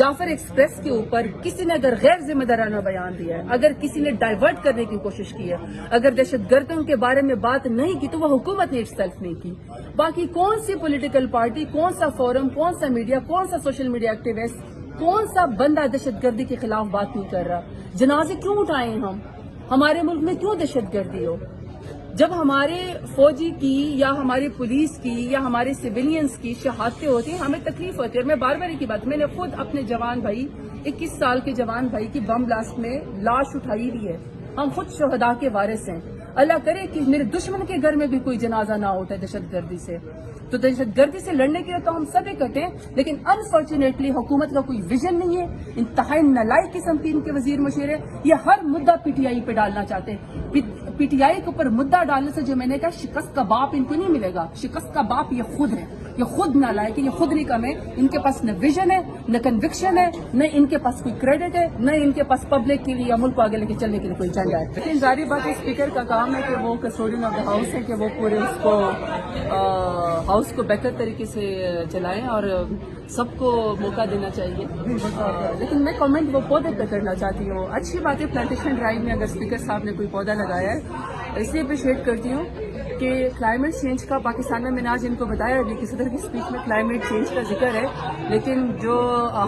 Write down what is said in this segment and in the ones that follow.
Jafar express के ऊपर किसी ने अगर गैर जिम्मेदाराना बयान दिया है, अगर किसी ने डाइवर्ट करने की कोशिश की है, अगर दहशतगर्दों के बारे में बात नहीं की तो वह हुकूमत ने इटसेल्फ नहीं की। बाकी कौन सी पॉलिटिकल पार्टी, कौन सा फोरम, कौन सा मीडिया, कौन सा सोशल मीडिया एक्टिविस्ट, कौन सा बंदा दहशतगर्दी के खिलाफ बात नहीं कर रहा? जनाजे क्यों उठाए हम? हमारे मुल्क में क्यों दहशतगर्दी हो? जब हमारे फौजी की या हमारी पुलिस की या हमारे सिविलियंस की शहादतें होती हैं, हमें तकलीफ होती है। और मैं बार बार की बात, मैंने खुद अपने जवान भाई, 21 साल के जवान भाई की बम ब्लास्ट में लाश उठाई हुई है। हम खुद शहदा के वारिस हैं। अल्लाह करे कि मेरे दुश्मन के घर में भी कोई जनाजा ना उठे दहशतगर्दी से। तो दहशतगर्दी से लड़ने के लिए तो हम सब इकट्ठे हैं, लेकिन अनफॉर्चुनेटली हुकूमत का कोई विजन नहीं है। इंतहाई नालायक किस्म के इनके वजीर मशीर है। ये हर मुद्दा पीटीआई पे डालना चाहते हैं। पीटीआई के ऊपर मुद्दा डालने से जो मैंने कहा शिकस्त का बाप इनको नहीं मिलेगा। शिकस्त का बाप ये खुद है, ये खुद नालायक है, ये खुद निकम है। इनके पास न विजन है, न कन्विक्शन है, न इनके पास कोई क्रेडिट है, न इनके पास पब्लिक के लिए या मुल्क को आगे लेके चलने के लिए कोई एजेंडा है। लेकिन जारी बात है, स्पीकर का काम है कि वो कस्टोडियन ऑफ द हाउस है कि वो पूरे उसको हाउस को बेहतर तरीके से चलाएं और सबको मौका देना चाहिए। लेकिन मैं कमेंट वो पौधे पे करना चाहती हूँ। अच्छी बात है, प्लांटेशन ड्राइव में अगर स्पीकर साहब ने कोई पौधा लगाया है, इसलिए अप्रिशिएट करती हूँ कि क्लाइमेट चेंज का पाकिस्तान में, मैंने आज इनको बताया अभी कि सदर की स्पीच में क्लाइमेट चेंज का जिक्र है, लेकिन जो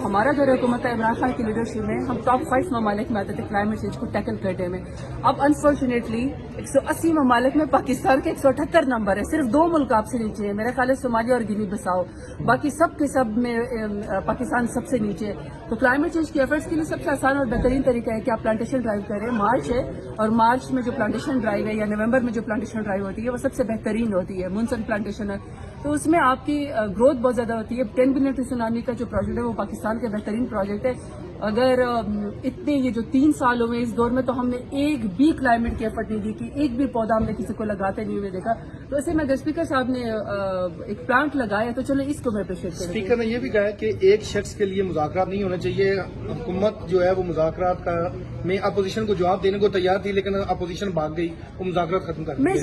हमारा दौर हुकूमत है इमरान खान की लीडरशिप में, हम टॉप 5 ममालिक में आते थे क्लाइमेट चेंज को टैकल करने में। अब अनफॉर्चुनेटली 180 ममालिक में पाकिस्तान के 178 नंबर है। सिर्फ 2 मुल्क आपसे नीचे है, मेरा ख्याल है सोमालिया और गिनी बिसाओ। बाकी सब के सब में पाकिस्तान सबसे नीचे है। तो क्लाइमेट चेंज के एफर्ट्स के लिए सबसे आसान और बेहतरीन तरीका है कि आप प्लांटेशन ड्राइव करें। मार्च है और मार्च में जो प्लांटेशन ड्राइव है या नवंबर में जो प्लांटेशन ड्राइव होती है वो सबसे बेहतरीन होती है। मुनसन प्लांटेशन है तो उसमें आपकी ग्रोथ बहुत ज्यादा होती है। 10 बिलियन टू सुनामी का जो प्रोजेक्ट है वो पाकिस्तान का बेहतरीन प्रोजेक्ट है। अगर इतने ये जो 3 सालों में इस दौर में तो हमने एक भी क्लाइमेट की एफर्ट नहीं दी कि एक भी पौधा हमने किसी को लगाते नहीं हुए देखा। तो ऐसे में अगर स्पीकर साहब ने एक प्लांट लगाया तो चलो इसको मैं अप्रिशिएट करूं। स्पीकर ने यह भी कहा कि एक शख्स के लिए मुज़ाकरात नहीं होने चाहिए। हुकूमत जो है वो मुज़ाकरात का में अपोजिशन को जवाब देने को तैयार थी, लेकिन अपोजिशन भाग गई, वो मुज़ाकरात खत्म कर दी। मैं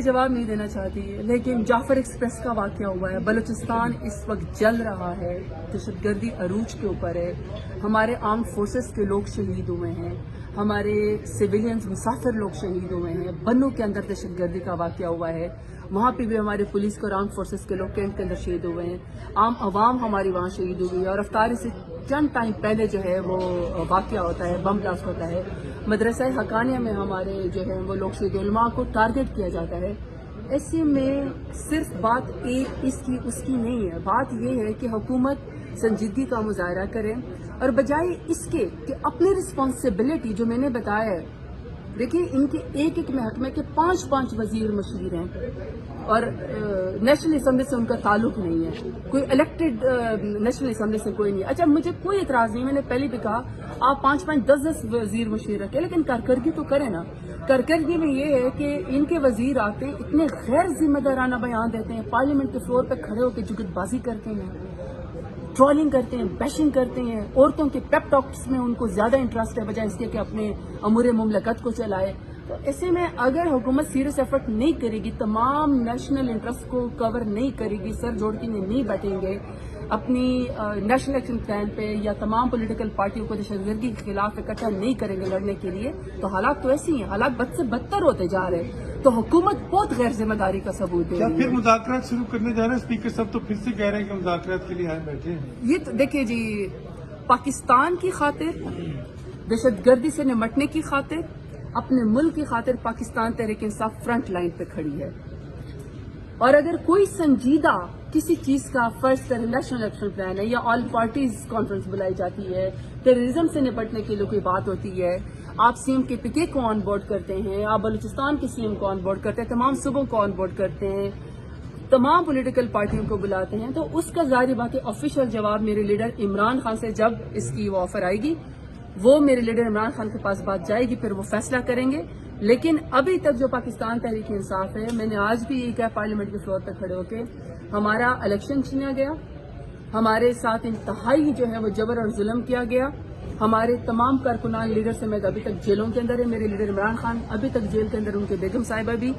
जवाब नहीं देना चाहती, लेकिन जाफर एक्सप्रेस का वाकया हुआ है। बलूचिस्तान इस वक्त जल रहा है, दहशतगर्दी अरूज के ऊपर है। हमारे आर्म फोर्सेस के लोग शहीद हुए हैं, हमारे सिविलियंस मुसाफिर लोग शहीद हुए हैं। बन्नू के अंदर दहशतगर्दी का वाकया हुआ है, वहाँ पे भी हमारे पुलिस के और आर्म फोर्सेस के लोग कैंप के अंदर शहीद हुए हैं। आम आवाम हमारी वहाँ शहीद हुई है। और अफ्तारी से चंद टाइम पहले जो है वो वाकया होता है, बम ब्लास्ट होता है। मदरसा हकानिया में हमारे जो है वो लोग शहीद, उलमा को टारगेट किया जाता है। ऐसे में सिर्फ बात एक इसकी उसकी नहीं है, बात यह है कि हुकूमत संजीदगी का मुजाहरा करे और बजाय इसके कि अपनी रिस्पॉन्सिबिलिटी जो मैंने बताया है, देखिए इनके एक एक महकमे के 5-5 वजीर मशीर हैं और नेशनल असम्बली से उनका ताल्लुक नहीं है। कोई इलेक्टेड नेशनल असम्बली से कोई नहीं। अच्छा, मुझे कोई एतराज नहीं, मैंने पहले भी कहा आप 5-5, 10-10 वजीर मशीर रखें, लेकिन कारकर्दगी तो करें ना। कारकर्दगी में ये है कि इनके वजीर आते हैं, इतने गैर जिम्मेदाराना बयान देते हैं, पार्लियामेंट के फ्लोर पर खड़े होकर जुगतबाजी करते हैं, ट्रोलिंग करते हैं, बैशिंग करते हैं। औरतों के पेप टॉक्स में उनको ज्यादा इंटरेस्ट है बजाय इसके कि अपने अमूर मुमलकत को चलाए। तो ऐसे में अगर हुकूमत सीरियस एफर्ट नहीं करेगी, तमाम नेशनल इंटरेस्ट को कवर नहीं करेगी, सर जोड़ के नहीं बैठेंगे अपनी नेशनल एक्शन प्लान पे या तमाम पॉलिटिकल पार्टियों को दहशतगर्दी के खिलाफ इकट्ठा नहीं करेंगे लड़ने के लिए, तो हालात तो ऐसे ही हैं, हालात बद से बदतर होते जा रहे हैं। तो हुकूमत बहुत गैर जिम्मेदारी का सबूत है। क्या फिर मुज़ाकरात शुरू करने जा रहे हैं? स्पीकर साहब तो फिर से कह रहे हैं कि मुज़ाकरात के लिए आए बैठे हैं। ये तो देखिए जी, पाकिस्तान की खातिर, दहशतगर्दी से निमटने की खातिर, अपने मुल्क की खातिर पाकिस्तान तहरीक इंसाफ फ्रंट लाइन पे खड़ी है। और अगर कोई संजीदा किसी चीज का फर्स्ट नेशनल एक्शन प्लान है या ऑल पार्टीज कॉन्फ्रेंस बुलाई जाती है, टेररिज्म से निपटने के लिए कोई बात होती है, आप सीएम के पीके को ऑन बोर्ड करते हैं, आप बलूचिस्तान के सीएम को ऑन बोर्ड करते हैं, तमाम सूबों को ऑन बोर्ड करते हैं, तमाम पॉलिटिकल पार्टियों को बुलाते हैं, तो उसका जाहिर बात है ऑफिशियल जवाब मेरे लीडर इमरान खान से जब इसकी वो ऑफर आएगी, वो मेरे लीडर इमरान खान के पास बात जाएगी, फिर वो फैसला करेंगे। लेकिन अभी तक जो पाकिस्तान तहरीक इंसाफ है, मैंने आज भी यही कहा पार्लियामेंट के फ्लोर पर खड़े होकर, हमारा इलेक्शन छीना गया, हमारे साथ इंतहाई जो है वो जबर और जुल्म किया गया, हमारे तमाम कारकुनान लीडर से मैं अभी तक जेलों के अंदर है, मेरे लीडर इमरान खान अभी तक जेल के अंदर, उनके बेगम साहिबा भी,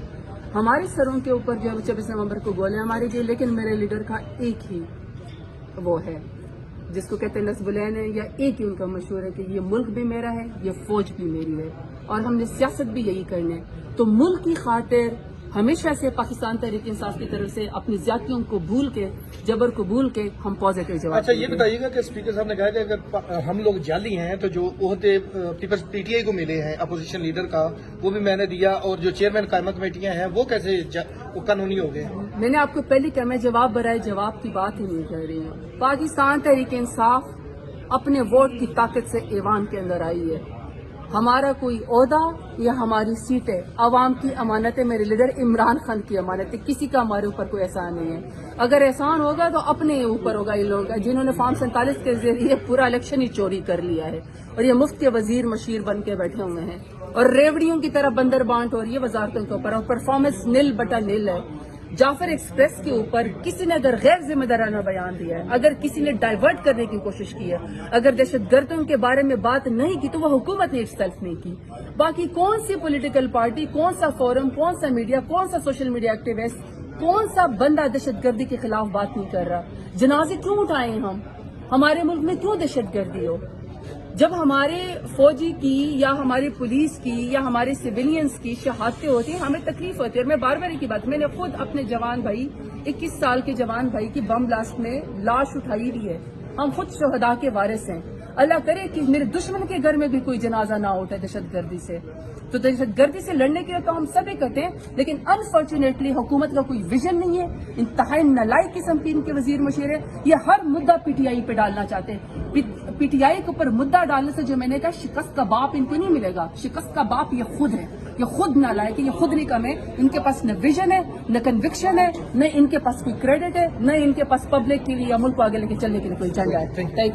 हमारे सरों के ऊपर जो है 24 नवंबर को गोलियां मारी गई, लेकिन मेरे लीडर का एक ही वो है جس کو کہتے ہیں نصبلین ہے، یا ایک ہی ان کا مشہور ہے کہ یہ ملک بھی میرا ہے، یہ فوج بھی میری ہے، اور ہم نے سیاست بھی یہی کرنا ہے۔ تو ملک کی خاطر ہمیشہ سے پاکستان تحریک انصاف کی طرف سے اپنی زیادتیوں کو بھول کے، جبر کو بھول کے ہم پازیٹو جواب اچھا، یہ دیں گے۔ بتائیے گا کہ اسپیکر صاحب نے کہا کہ اگر ہم لوگ جعلی ہیں تو جو عہدے پیپلز پی ٹی آئی کو ملے ہیں اپوزیشن لیڈر کا، وہ بھی میں نے دیا، اور جو چیئرمین قائمہ کمیٹیاں ہیں وہ کیسے وہ قانونی ہو گئے؟ میں نے آپ کو پہلے کہا، میں جواب برائے جواب کی بات ہی نہیں کر رہی ہوں۔ پاکستان تحریک انصاف اپنے ووٹ کی طاقت سے ایوان کے اندر آئی ہے۔ ہمارا کوئی عہدہ یا ہماری سیٹیں عوام کی امانت ہے، میرے لیڈر عمران خان کی امانت ہے، کسی کا ہمارے اوپر کوئی احسان نہیں ہے۔ اگر احسان ہوگا تو اپنے اوپر ہوگا، یہ لوگ جنہوں نے فارم 47 کے ذریعے پورا الیکشن ہی چوری کر لیا ہے، اور یہ مفت کے وزیر مشیر بن کے بیٹھے ہوئے ہیں، اور ریوڑیوں کی طرح بندر بانٹ ہو رہی ہے وزارتوں کے اوپر، اور پرفارمنس نل بٹا نل ہے۔ جعفر ایکسپریس کے اوپر کسی نے اگر غیر ذمہ دارانہ بیان دیا ہے، اگر کسی نے ڈائیورٹ کرنے کی کوشش کی ہے، اگر دہشت گردوں کے بارے میں بات نہیں کی، تو وہ حکومت نے اٹ سیلف نہیں کی۔ باقی کون سی پولیٹیکل پارٹی، کون سا فورم، کون سا میڈیا، کون سا سوشل میڈیا ایکٹیوسٹ، کون سا بندہ دہشت گردی کے خلاف بات نہیں کر رہا؟ جنازے کیوں اٹھائیں ہم؟ ہمارے ملک میں کیوں دہشت گردی ہو؟ جب ہمارے فوجی کی یا ہماری پولیس کی یا ہمارے سویلینز کی شہادتیں ہوتی ہیں، ہمیں تکلیف ہوتی ہے۔ اور میں بار بار کی بات، میں نے خود اپنے جوان بھائی، 21 سال کے جوان بھائی کی بم بلاسٹ میں لاش اٹھائی بھی ہے۔ ہم خود شہداء کے وارث ہیں۔ اللہ کرے کہ میرے دشمن کے گھر میں بھی کوئی جنازہ نہ اٹھے دہشت گردی سے۔ تو دہشت گردی سے لڑنے کے لیے تو ہم سبھی کرتے ہیں، لیکن انفارچونیٹلی حکومت کا کوئی ویژن نہیں ہے۔ انتہائی نالائق قسم کی ان کے وزیر مشیر ہے، یہ ہر مدعا پی ٹی آئی پہ ڈالنا چاہتے ہیں۔ پی ٹی آئی کے اوپر مدعا ڈالنے سے جو میں نے کہا شکست کا باپ ان کو نہیں ملے گا، شکست کا باپ یہ خود ہے، یہ خود نالائق ہے، یہ خود نہیں کم ہے۔ ان کے پاس نہ ویژن ہے، نہ کنوکشن ہے، نہ ان کے پاس کوئی کریڈٹ ہے، نہ ان کے پاس پبلک کے لیے یا ملک کو آگے لے کے چلنے کے لیے کوئی ایجنڈا ہے۔